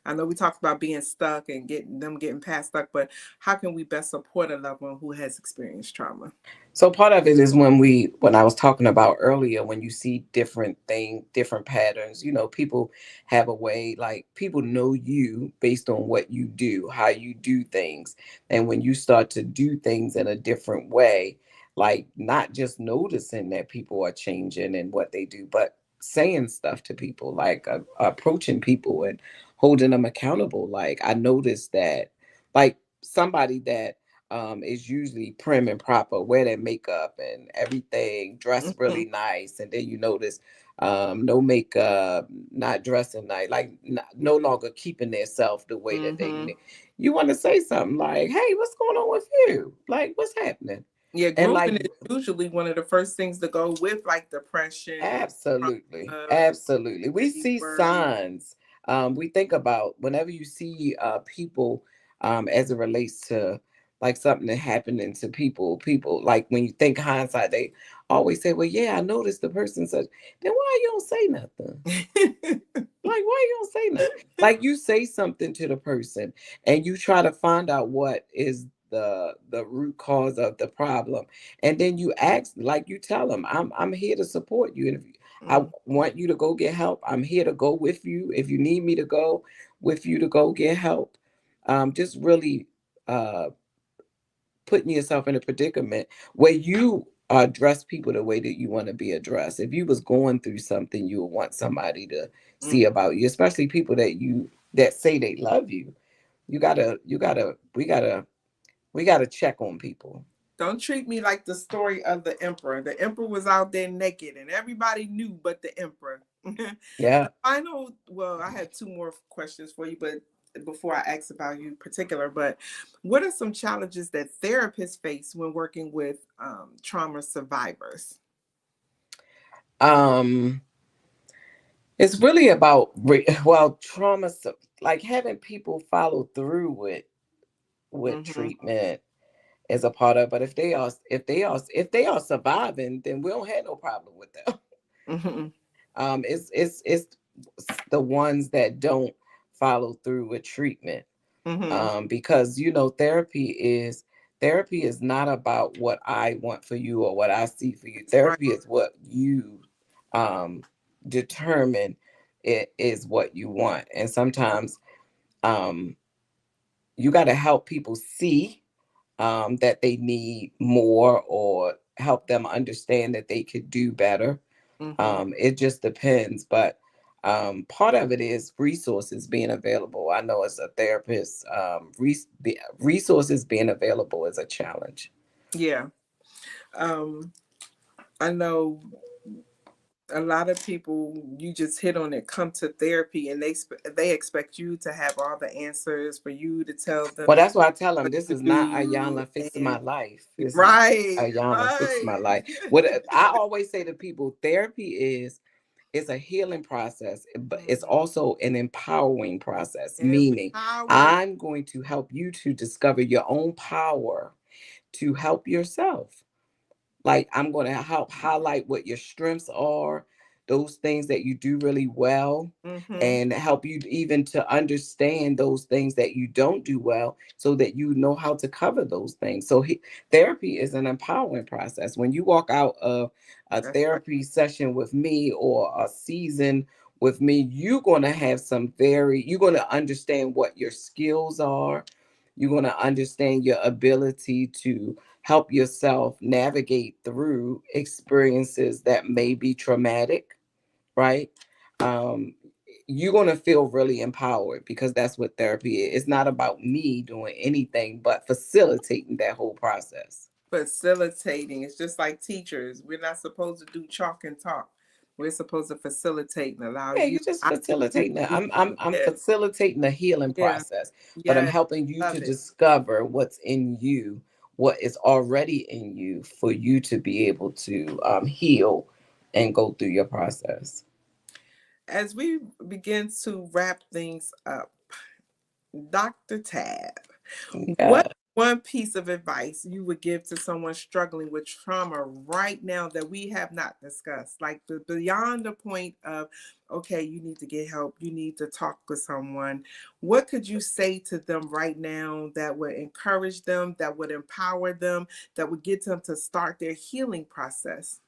I know we talked about being stuck and getting past stuck, but how can we best support a loved one who has experienced trauma? So part of it is when I was talking about earlier, when you see different patterns, people have a way, like people know you based on what you do, how you do things. And when you start to do things in a different way, like not just noticing that people are changing and what they do, but saying stuff to people, like approaching people and holding them accountable. Like I noticed that, like somebody that is usually prim and proper, wear their makeup and everything, dress Hmm. really nice, and then you notice no makeup, not dressing nice, like no longer keeping their self the way that they Hmm. need. You want to say something like, "Hey, what's going on with you? Like, what's happening?" Yeah, And like, grooming is usually one of the first things to go with like depression, absolutely, trauma, absolutely. We see worry. signs. We think about whenever you see people, as it relates to like something that happening to people, like when you think hindsight, they always say, "Well, yeah, I noticed the person such." Then why you don't say nothing? Like, why you don't say nothing? Like, you say something to the person and you try to find out what is the root cause of the problem, and then you ask, like you tell them, I'm here to support you, and if I Mm. want you to go get help, I'm here to go with you. If you need me to go with you to go get help, just really uh putting yourself in a predicament where you address people the way that you want to be addressed. If you was going through something, you would want somebody to Mm. see about you, especially people that say they love you. We gotta check on people. Don't treat me like the story of the emperor. The emperor was out there naked and everybody knew but the emperor. Yeah. Well, I had two more questions for you, but before I ask about you in particular, but what are some challenges that therapists face when working with trauma survivors? um it's really about well, trauma, like having people follow through with Mm-hmm. treatment is a part of. But if they are surviving, then we don't have no problem with them. Mm-hmm. It's the ones that don't follow through with treatment. Mm-hmm. Because therapy is not about what I want for you or what I see for you. Right. Therapy is what you um, determine it is what you want. And sometimes um, you got to help people see that they need more, or help them understand that they could do better. Mm-hmm. It just depends. But part of it is resources being available. I know as a therapist, resources being available is a challenge. Yeah. Um, I know a lot of people, you just hit on it, come to therapy and they expect you to have all the answers, for you to tell them Well, that's why I tell them what this to is not do. Ayana fixing And my life. This is right, Ayana fixing right. my life. What I always say to people, therapy is it's a healing process, but it's Mhm. also an empowering process, meaning Empower. I'm going to help you to discover your own power to help yourself. Like, I'm going to help highlight what your strengths are, those things that you do really well, Mm-hmm. and help you even to understand those things that you don't do well, so that you know how to cover those things. So therapy is an empowering process. When you walk out of a That's right. therapy session with me or a season with me, you're going to understand what your skills are. You're going to understand your ability to help yourself navigate through experiences that may be traumatic, right? Um, you're going to feel really empowered, because that's what therapy is. It's not about me doing anything but facilitating that whole process. Facilitating. It's just like teachers. We're not supposed to do chalk and talk. We're supposed to facilitate and allow Yeah, you. you're just I see you. facilitating that. You. I'm Yeah. facilitating the healing Yeah. process, but I'm Yeah. helping you to Love it. discover what's in you, what is already in you, for you to be able to heal and go through your process. As we begin to wrap things up, Dr. Tab, what Yeah. one piece of advice you would give to someone struggling with trauma right now that we have not discussed? Like beyond the point of, okay, you need to get help, you need to talk with someone. What could you say to them right now that would encourage them, that would empower them, that would get them to start their healing process?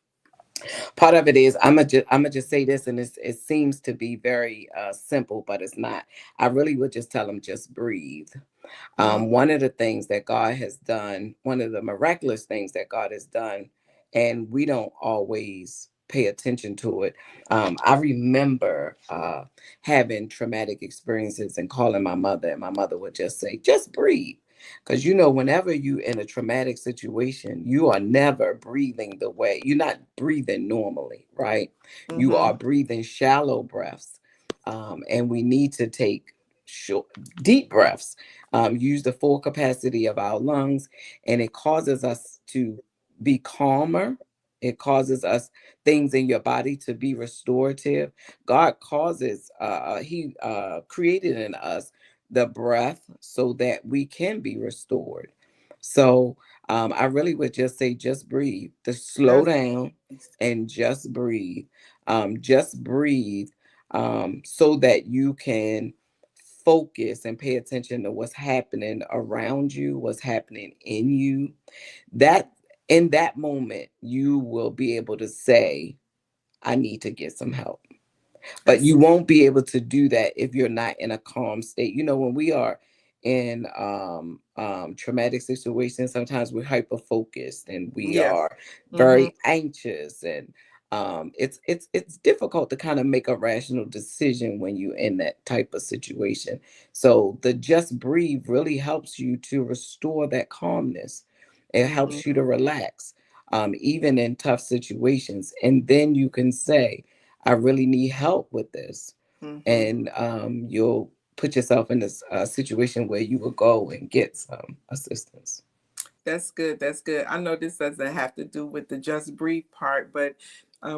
Part of it is I'm gonna just say this, and it seems to be very simple, but it's not. I really would just tell them, just breathe. Mm, One of the things that God has done, one of the miraculous things that God has done, and we don't always pay attention to it. I remember having traumatic experiences and calling my mother, and my mother would just say, just breathe. Because whenever you in a traumatic situation, you are never breathing the way you're not breathing normally, right? You mm-hmm. are breathing shallow breaths. And we need to take short, deep breaths, use the full capacity of our lungs, and it causes us to be calmer. It causes us things in your body to be restorative. God causes, He created in us the breath so that we can be restored. So I really would just say, just breathe, to slow Just down and just breathe, so that you can focus and pay attention to what's happening around you, what's happening in you. That in that moment, you will be able to say, I need to get some help. But that's you won't be able to do that if you're not in a calm state. When we are in traumatic situations, sometimes we're hyper focused and we yeah. are Mm-hmm. very anxious, and it's difficult to kind of make a rational decision when you're in that type of situation. So the just breathe really helps you to restore that calmness. It Mm-hmm. helps you to relax, even in tough situations, and then you can say, I really need help with this. Mm-hmm. And you'll put yourself in this situation where you will go and get some assistance. That's good. That's good. I know this doesn't have to do with the just breathe part, but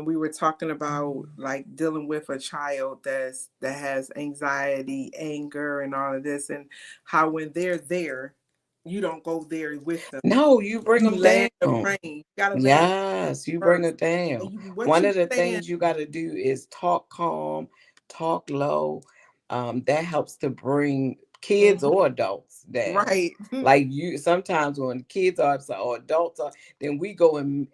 we were talking about like dealing with a child that has anxiety, anger, and all of this, and how when they're there, you don't go there with them. No, you bring You them land the down. plane. You gotta land Yes, you bring first. it down. And what One you of the saying? things you got to do is talk calm, talk low, that helps to bring kids Mhm. or adults down. Right. Like you, sometimes when kids are upset or adults are, then we go and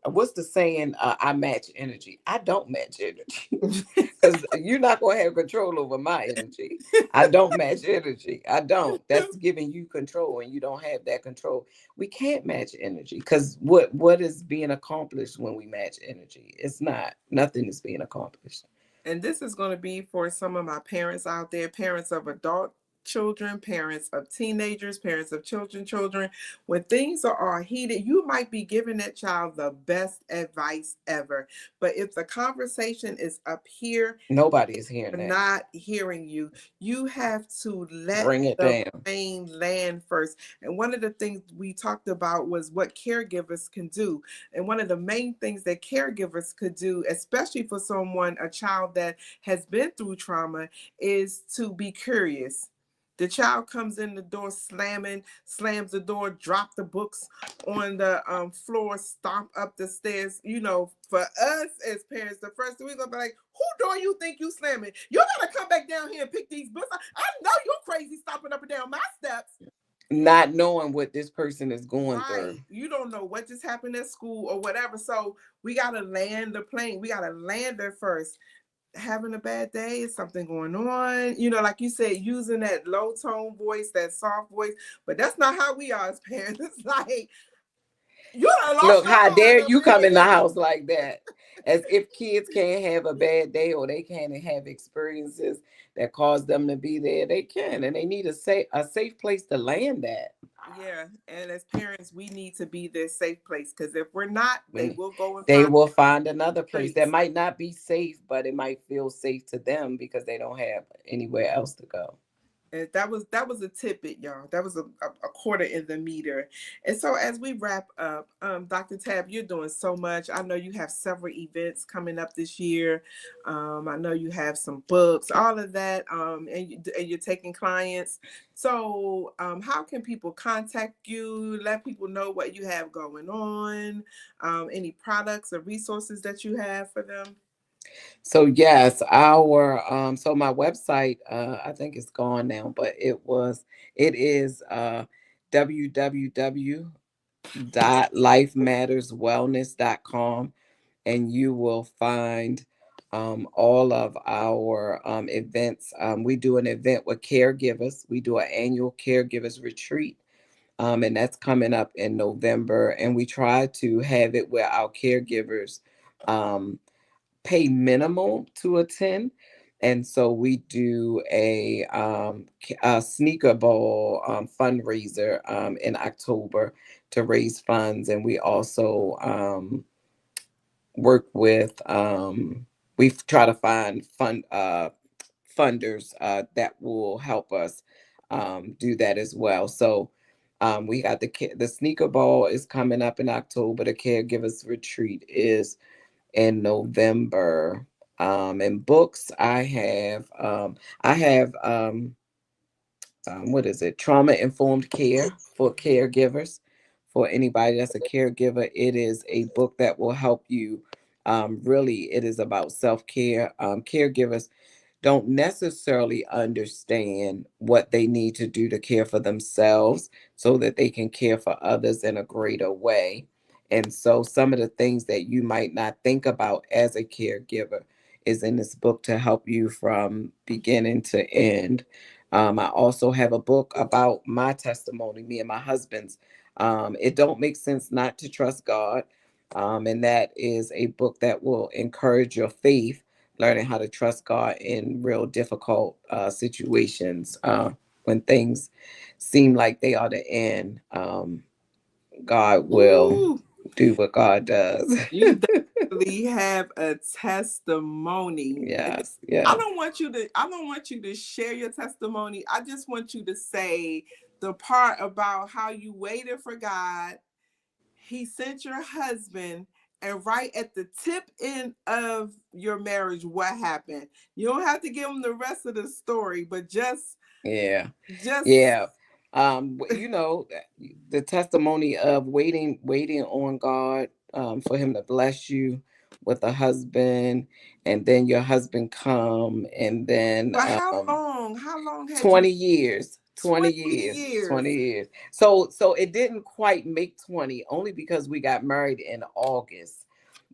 what's the saying? I match energy. I don't match energy because you're not gonna have control over my energy. I don't match energy. I don't. That's giving you control, and you don't have that control. We can't match energy because what is being accomplished when we match energy? It's not. Nothing is being accomplished. And this is going to be for some of my parents out there, parents of adult children, parents of teenagers, parents of children. When things are heated, you might be giving that child the best advice ever. But if the conversation is up here, Nobody is hearing that. not hearing you, you have to let Bring it the down. plane land first. And one of the things we talked about was what caregivers can do. And one of the main things that caregivers could do, especially for someone, a child that has been through trauma, is to be curious. The child comes in the door slamming, slams the door, drop the books on the floor, stomp up the stairs. You know, for us as parents, the first thing we're gonna be like, "Who door you think you slamming? You gotta come back down here and pick these books. I know you're crazy stomping up and down my steps." Not knowing what this person is going through. Right. You don't know what just happened at school or whatever. So we gotta land the plane. We gotta land it first. Having a bad day, is something going on, like you said, using that low tone voice, that soft voice, but that's not how we are as parents. It's like, you done lost Look, your how dare mind you over come in the here. house like that? As if kids can't have a bad day or they can't have experiences that cause them to be there. They can, and they need a safe place to land at. Yeah, and as parents, we need to be their safe place, because if we're not, they When will go and they find will find another place that streets. might not be safe, but it might feel safe to them because they don't have anywhere else to go. And that was a tidbit, y'all. That was a quarter in the meter. And so as we wrap up, Dr. Tab, you're doing so much. I know you have several events coming up this year. I know you have some books, all of that, and you're taking clients. So how can people contact you? Let people know what you have going on. Any products or resources that you have for them? So yes, our so my website, I think it's gone now, but it is www.lifematterswellness.com, and you will find all of our events. We do an event with caregivers. We do an annual caregivers retreat, and that's coming up in November. And we try to have it where our caregivers um, pay minimal to attend. And so we do a sneaker ball fundraiser in October to raise funds. And we also work with, we try to find funders that will help us do that as well. So we got the sneaker ball is coming up in October. The caregivers retreat is in November. And books, I have what is it? Trauma informed care for caregivers. For anybody that's a caregiver, it is a book that will help you. Really, it is about self care. Caregivers don't necessarily understand what they need to do to care for themselves so that they can care for others in a greater way. And so, some of the things that you might not think about as a caregiver is in this book to help you from beginning to end. I also have a book about my testimony, me and my husband's. It don't make sense not to trust God. And that is a book that will encourage your faith, learning how to trust God in real difficult situations when things seem like they are the end. God will Ooh, do what God does. you definitely have a testimony. And Yes, I yes, don't want you to I don't want you to share your testimony. I just want you to say the part about how you waited for God. He sent your husband, and right at the tip end of your marriage, what happened? You don't have to give him the rest of the story, but yeah, just yeah. The testimony of waiting on God for Him to bless you with a husband, and then your husband come, and then But how long? How long had you? 20 years, 20 20 years, 20 years. years. So it didn't quite make 20, only because we got married in August.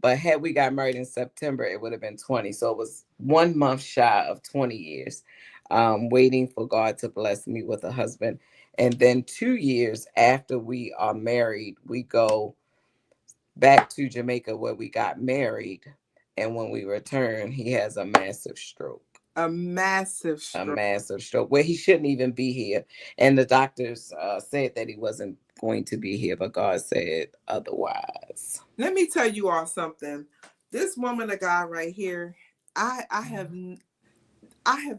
But had we got married in September, it would have been 20. So it was 1 month shy of 20 years, waiting for God to bless me with a husband. And then 2 years after we are married, we go back to Jamaica where we got married. And when we return, he has a massive stroke. A massive A stroke. massive stroke where he shouldn't even be here. And the doctors said that he wasn't going to be here, but God said otherwise. Let me tell you all something. This woman of God right here, I have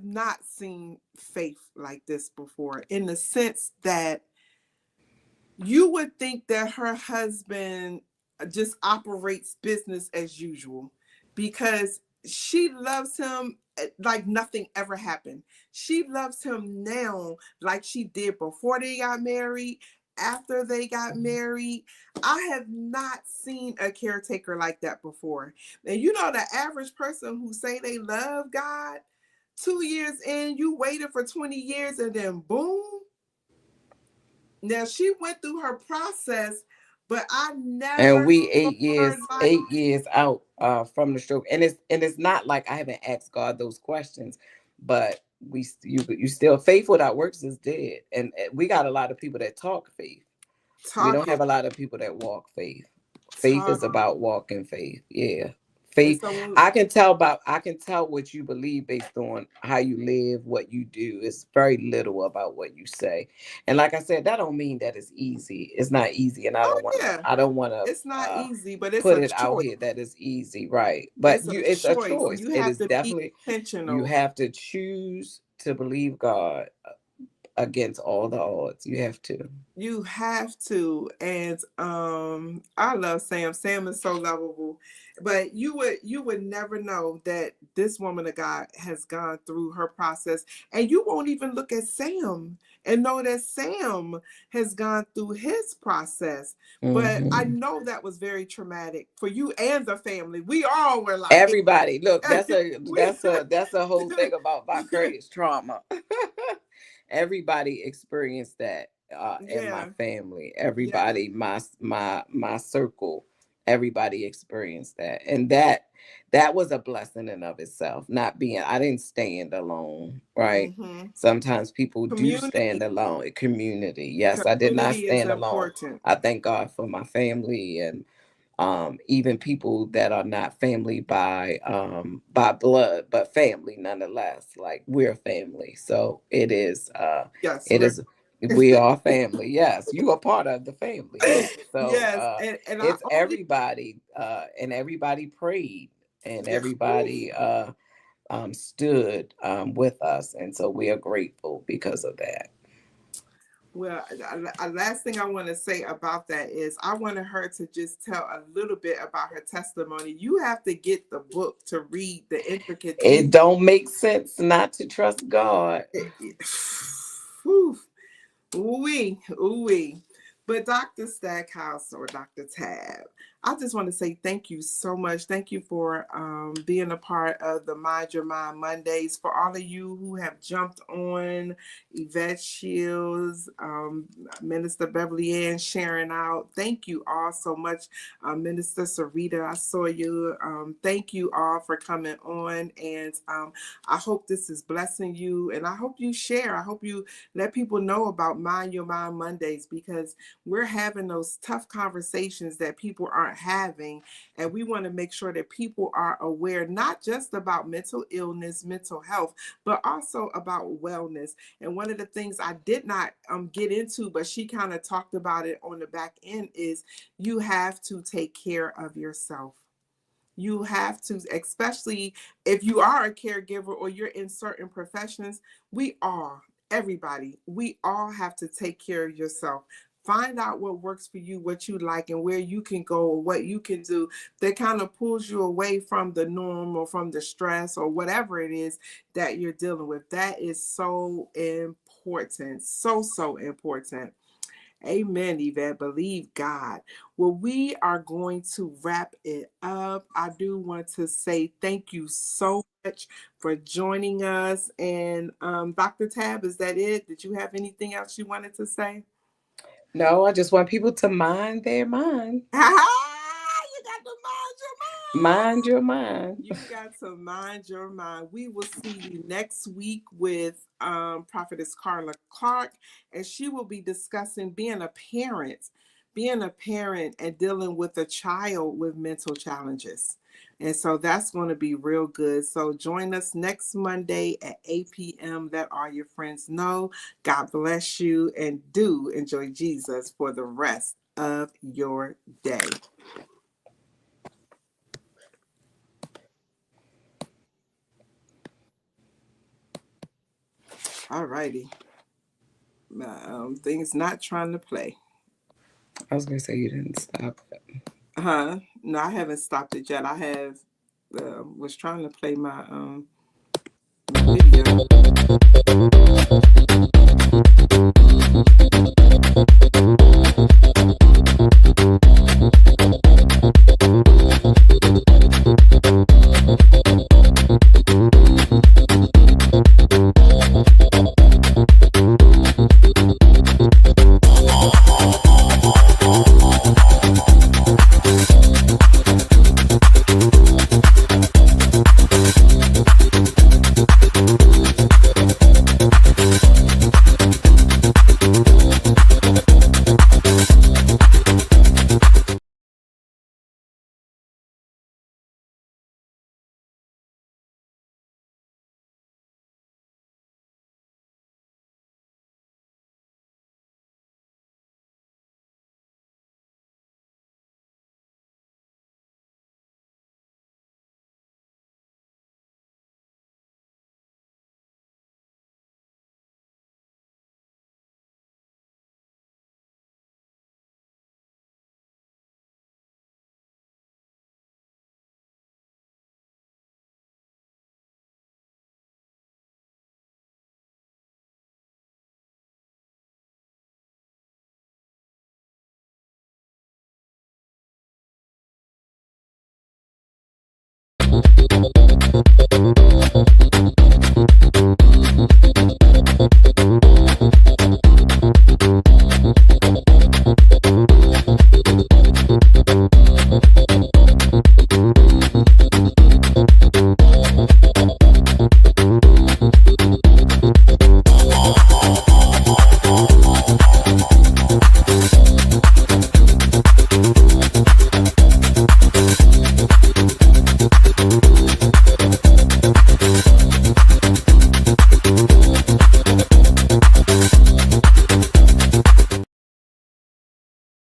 not seen faith like this before, in the sense that you would think that her husband just operates business as usual, because she loves him like nothing ever happened. She loves him now like she did before they got married, after they got married. I have not seen a caretaker like that before. And you know, the average person who say they love God, 2 years in, you waited for 20 years and then boom. Now she went through her process, but I And never we saw her like, 8 years out from the stroke. And it's not like I haven't asked God those questions, but you still, faith without works is dead. And we got a lot of people that talk faith. We don't talking, have a lot of people that walk faith. Faith is talking. about walking faith. Yeah. And Faith. so when, I can tell what you believe based on how you live, what you do. It's very little about what you say. And like I said, that don't mean that it's easy. It's not easy. And I oh don't wanna yeah, I don't wanna it's not easy, but it's put a it out choice. here that it's easy, right? But It's a it's a choice. choice. You It have is to be definitely, you intentional. have to choose to believe God against all the odds. You have to. You have to. And I love Sam. Sam is so lovable. But you would never know that this woman of God has gone through her process. And you won't even look at Sam and know that Sam has gone through his process. But I Hmm. know that was very traumatic for you and the family. We all were like, Everybody, look, that's a we, that's a that's a whole thing about vicarious trauma. Everybody experienced that in my yeah, family. yeah. Everybody, my circle, everybody experienced that. And that was a blessing in of itself. Not being, I didn't stand alone, right? Mm-hmm. Sometimes people do stand Community. alone. Community. Yes, I did not Community is stand alone. important. I thank God for my family, and even people that are not family by blood, but family nonetheless. Like, we're family. So Yes, it we're is we are family. Yes, you are part of the family. Yes. So yes, and I it's only everybody, and everybody prayed, and yeah. Oof. everybody stood with us, and so we are grateful because of that. Well, last thing I want to say about that is I wanted her to just tell a little bit about her testimony. You have to get the book to read the intricate It details. don't make sense not to trust God. Whew. Ooh-wee, ooh-wee. But Dr. Stackhouse or Dr. Tab, I just want to say thank you so much. Thank you for being a part of the Mind Your Mind Mondays. For all of you who have jumped on, Yvette Shields, Minister Beverly Ann sharing out. Thank you all so much. Minister Sarita, I saw you. Thank you all for coming on. And I hope this is blessing you. And I hope you share. I hope you let people know about Mind Your Mind Mondays, because we're having those tough conversations that people aren't having. And we want to make sure that people are aware, not just about mental illness, mental health, but also about wellness. And one of the things I did not get into, but she kind of talked about it on the back end, is you have to take care of yourself. You have to, especially if you are a caregiver or you're in certain professions. We all, everybody, we all have to take care of yourself. Find out what works for you, what you like, and where you can go, or what you can do that kind of pulls you away from the norm or from the stress or whatever it is that you're dealing with. That is so important. So, so important. Amen, Yvette. Believe God. Well, we are going to wrap it up. I do want to say thank you so much for joining us. And Dr. Tab, is that it? Did you have anything else you wanted to say? No, I just want people to mind their mind. You got to mind your mind. Mind your mind. You got to mind your mind. We will see you next week with Prophetess Carla Clark, and she will be discussing being a parent and dealing with a child with mental challenges. And so that's going to be real good. So join us next Monday at 8 p.m. Let all your friends know. God bless you, and do enjoy Jesus for the rest of your day. All righty. My thing's not trying to play. I was going to say you didn't stop it. Huh? No, I haven't stopped it yet. I have was trying to play my video.